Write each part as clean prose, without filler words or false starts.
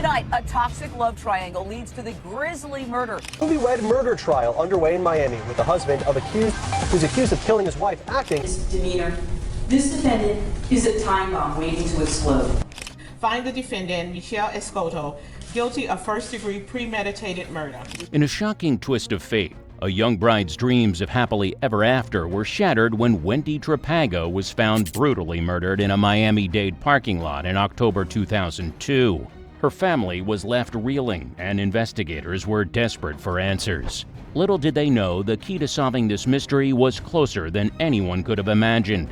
Tonight, a toxic love triangle leads to the grisly murder. Newlywed murder trial underway in Miami with the husband who's accused of killing his wife acting. His demeanor. This defendant is a time bomb waiting to explode. Find the defendant, Michelle Escoto, guilty of first-degree premeditated murder. In a shocking twist of fate, a young bride's dreams of happily ever after were shattered when Wendy Trapaga was found brutally murdered in a Miami-Dade parking lot in October 2002. Her family was left reeling, and investigators were desperate for answers. Little did they know the key to solving this mystery was closer than anyone could have imagined.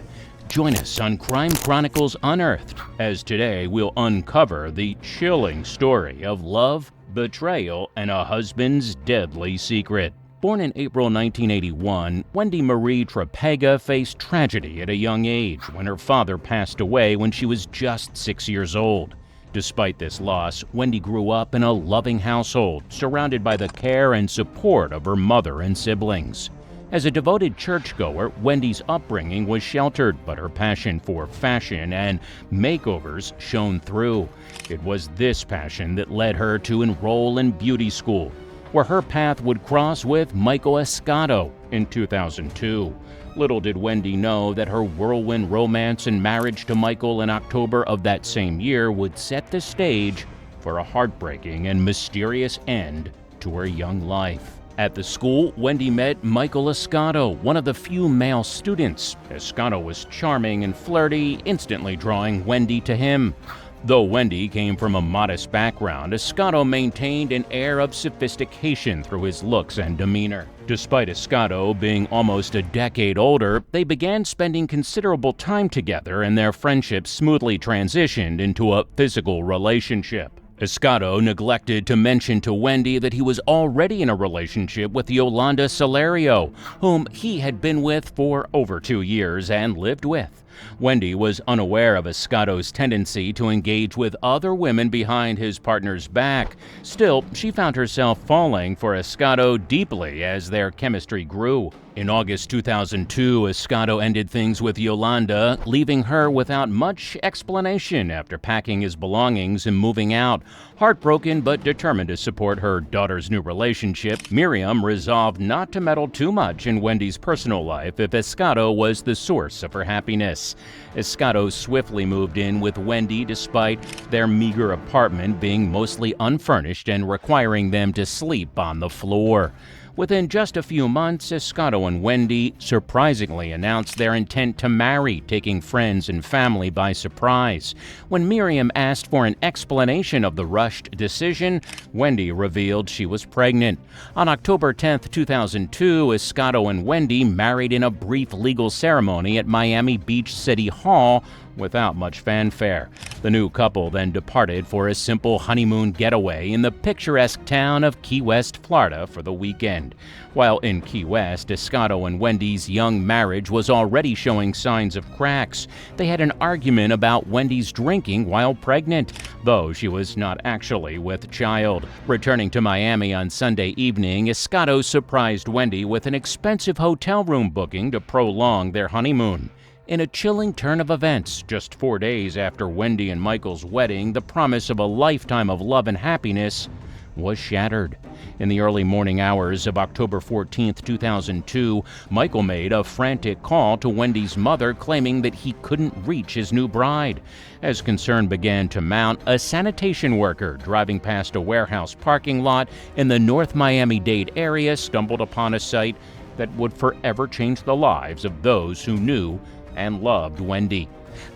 Join us on Crime Chronicles Unearthed, as today we'll uncover the chilling story of love, betrayal, and a husband's deadly secret. Born in April 1981, Wendy Marie Trapaga faced tragedy at a young age when her father passed away when she was just 6 years old. Despite this loss, Wendy grew up in a loving household, surrounded by the care and support of her mother and siblings. As a devoted churchgoer, Wendy's upbringing was sheltered, but her passion for fashion and makeovers shone through. It was this passion that led her to enroll in beauty school, where her path would cross with Michael Escoto in 2002. Little did Wendy know that her whirlwind romance and marriage to Michael in October of that same year would set the stage for a heartbreaking and mysterious end to her young life. At the school, Wendy met Michael Escoto, one of the few male students. Escoto was charming and flirty, instantly drawing Wendy to him. Though Wendy came from a modest background, Escoto maintained an air of sophistication through his looks and demeanor. Despite Escoto being almost a decade older, they began spending considerable time together, and their friendship smoothly transitioned into a physical relationship. Escoto neglected to mention to Wendy that he was already in a relationship with Yolanda Salerio, whom he had been with for over 2 years and lived with. Wendy was unaware of Escoto's tendency to engage with other women behind his partner's back. Still, she found herself falling for Escoto deeply as their chemistry grew. In August 2002, Escoto ended things with Yolanda, leaving her without much explanation after packing his belongings and moving out. Heartbroken but determined to support her daughter's new relationship, Miriam resolved not to meddle too much in Wendy's personal life if Escoto was the source of her happiness. Escoto swiftly moved in with Wendy despite their meager apartment being mostly unfurnished and requiring them to sleep on the floor. Within just a few months, Escoto and Wendy surprisingly announced their intent to marry, taking friends and family by surprise. When Miriam asked for an explanation of the rushed decision, Wendy revealed she was pregnant. On October 10, 2002, Escoto and Wendy married in a brief legal ceremony at Miami Beach City Hall without much fanfare. The new couple then departed for a simple honeymoon getaway in the picturesque town of Key West, Florida for the weekend. While in Key West, Escoto and Wendy's young marriage was already showing signs of cracks. They had an argument about Wendy's drinking while pregnant, though she was not actually with child. Returning to Miami on Sunday evening, Escoto surprised Wendy with an expensive hotel room booking to prolong their honeymoon. In a chilling turn of events, just 4 days after Wendy and Michael's wedding, the promise of a lifetime of love and happiness was shattered. In the early morning hours of October 14, 2002, Michael made a frantic call to Wendy's mother claiming that he couldn't reach his new bride. As concern began to mount, a sanitation worker driving past a warehouse parking lot in the North Miami-Dade area stumbled upon a sight that would forever change the lives of those who knew and loved Wendy.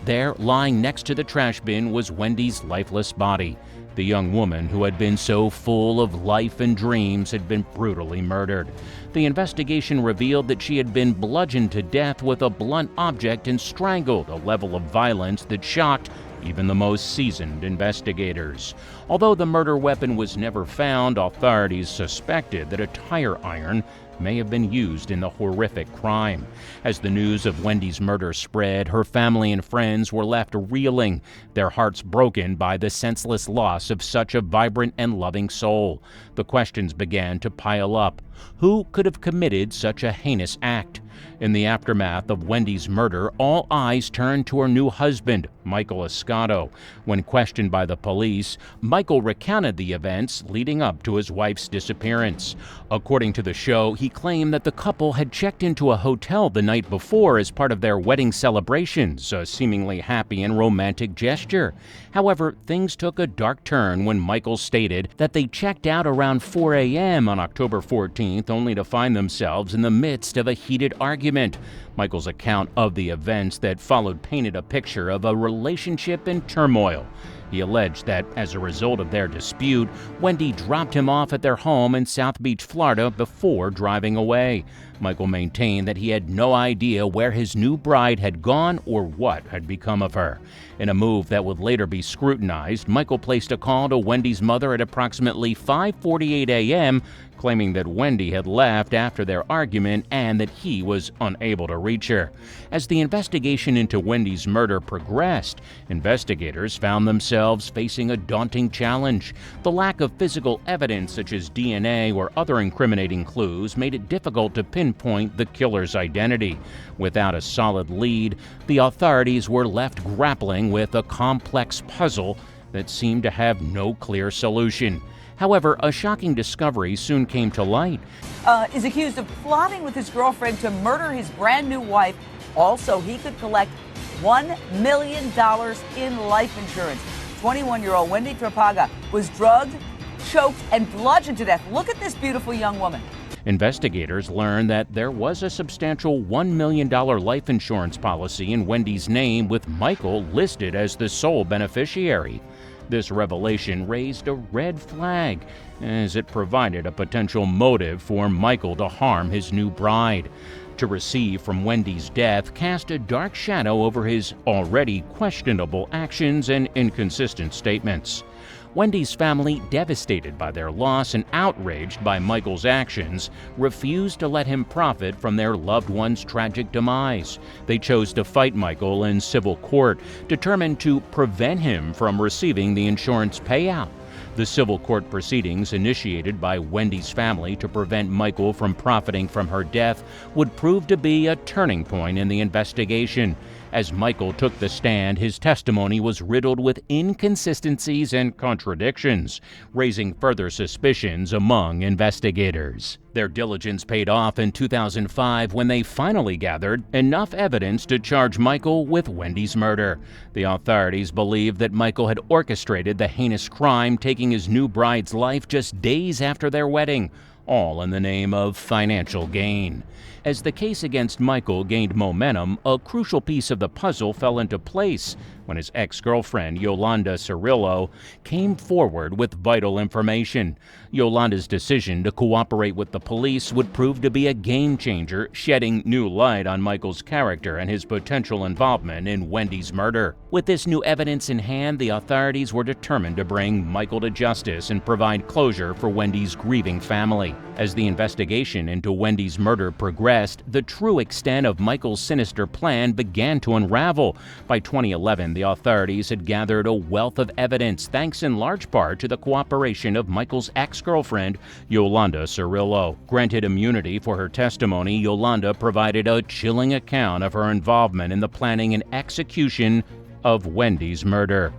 There, lying next to the trash bin, was Wendy's lifeless body. The young woman who had been so full of life and dreams had been brutally murdered. The investigation revealed that she had been bludgeoned to death with a blunt object and strangled, a level of violence that shocked even the most seasoned investigators. Although the murder weapon was never found, authorities suspected that a tire iron may have been used in the horrific crime. As the news of Wendy's murder spread, her family and friends were left reeling, their hearts broken by the senseless loss of such a vibrant and loving soul. The questions began to pile up. Who could have committed such a heinous act? In the aftermath of Wendy's murder, all eyes turned to her new husband, Michael Escato. When questioned by the police, Michael recounted the events leading up to his wife's disappearance. According to the show, he claimed that the couple had checked into a hotel the night before as part of their wedding celebrations, a seemingly happy and romantic gesture. However, things took a dark turn when Michael stated that they checked out around 4 a.m. on October 14th, only to find themselves in the midst of a heated argument. Michael's account of the events that followed painted a picture of a relationship in turmoil. He alleged that as a result of their dispute, Wendy dropped him off at their home in South Beach, Florida, before driving away. Michael maintained that he had no idea where his new bride had gone or what had become of her. In a move that would later be scrutinized, Michael placed a call to Wendy's mother at approximately 5:48 a.m., claiming that Wendy had left after their argument and that he was unable to reach her. As the investigation into Wendy's murder progressed, investigators found themselves facing a daunting challenge. The lack of physical evidence such as DNA or other incriminating clues made it difficult to pinpoint the killer's identity. Without a solid lead, the authorities were left grappling with a complex puzzle that seemed to have no clear solution. However, a shocking discovery soon came to light. Is accused of plotting with his girlfriend to murder his brand new wife. Also, he could collect $1 million in life insurance. 21-year-old Wendy Trapaga was drugged, choked, and bludgeoned to death. Look at this beautiful young woman. Investigators learned that there was a substantial $1 million life insurance policy in Wendy's name, with Michael listed as the sole beneficiary. This revelation raised a red flag, as it provided a potential motive for Michael to harm his new bride. To receive from Wendy's death cast a dark shadow over his already questionable actions and inconsistent statements. Wendy's family, devastated by their loss and outraged by Michael's actions, refused to let him profit from their loved one's tragic demise. They chose to fight Michael in civil court, determined to prevent him from receiving the insurance payout. The civil court proceedings initiated by Wendy's family to prevent Michael from profiting from her death would prove to be a turning point in the investigation. As Michael took the stand, his testimony was riddled with inconsistencies and contradictions, raising further suspicions among investigators. Their diligence paid off in 2005 when they finally gathered enough evidence to charge Michael with Wendy's murder. The authorities believed that Michael had orchestrated the heinous crime, taking his new bride's life just days after their wedding, all in the name of financial gain. As the case against Michael gained momentum, a crucial piece of the puzzle fell into place when his ex-girlfriend, Yolanda Cirillo, came forward with vital information. Yolanda's decision to cooperate with the police would prove to be a game-changer, shedding new light on Michael's character and his potential involvement in Wendy's murder. With this new evidence in hand, the authorities were determined to bring Michael to justice and provide closure for Wendy's grieving family. As the investigation into Wendy's murder progressed, the true extent of Michael's sinister plan began to unravel. By 2011, the authorities had gathered a wealth of evidence, thanks in large part to the cooperation of Michael's ex-girlfriend, Yolanda Cirillo. Granted immunity for her testimony, Yolanda provided a chilling account of her involvement in the planning and execution of Wendy's murder.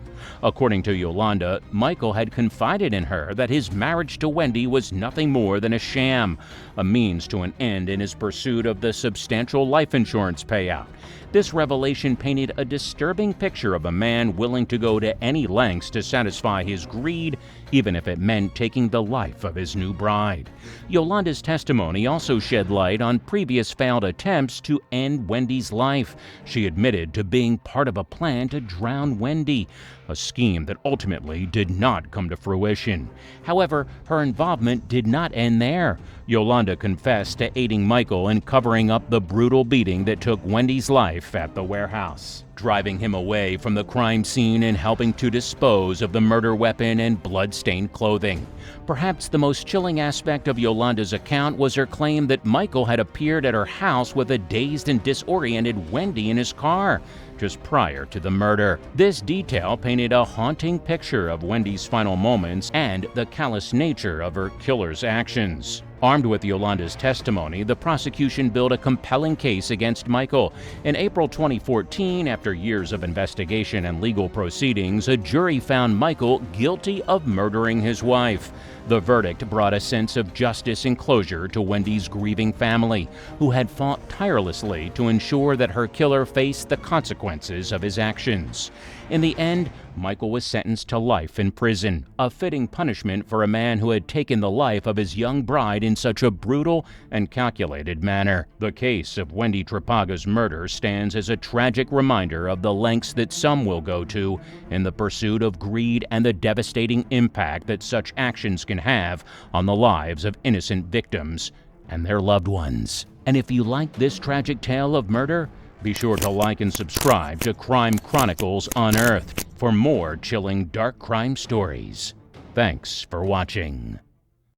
According to Yolanda, Michael had confided in her that his marriage to Wendy was nothing more than a sham, a means to an end in his pursuit of the substantial life insurance payout. This revelation painted a disturbing picture of a man willing to go to any lengths to satisfy his greed, even if it meant taking the life of his new bride. Yolanda's testimony also shed light on previous failed attempts to end Wendy's life. She admitted to being part of a plan to drown Wendy, a scheme that ultimately did not come to fruition. However, her involvement did not end there. Yolanda confessed to aiding Michael in covering up the brutal beating that took Wendy's life at the warehouse, driving him away from the crime scene and helping to dispose of the murder weapon and blood-stained clothing. Perhaps the most chilling aspect of Yolanda's account was her claim that Michael had appeared at her house with a dazed and disoriented Wendy in his car just prior to the murder. This detail painted a haunting picture of Wendy's final moments and the callous nature of her killer's actions. Armed with Yolanda's testimony, the prosecution built a compelling case against Michael. In April 2014, after years of investigation and legal proceedings, a jury found Michael guilty of murdering his wife. The verdict brought a sense of justice and closure to Wendy's grieving family, who had fought tirelessly to ensure that her killer faced the consequences of his actions. In the end, Michael was sentenced to life in prison, a fitting punishment for a man who had taken the life of his young bride in such a brutal and calculated manner. The case of Wendy Trapaga's murder stands as a tragic reminder of the lengths that some will go to in the pursuit of greed and the devastating impact that such actions can have on the lives of innocent victims and their loved ones. And if you like this tragic tale of murder, be sure to like and subscribe to Crime Chronicles Unearthed for more chilling dark crime stories. Thanks for watching.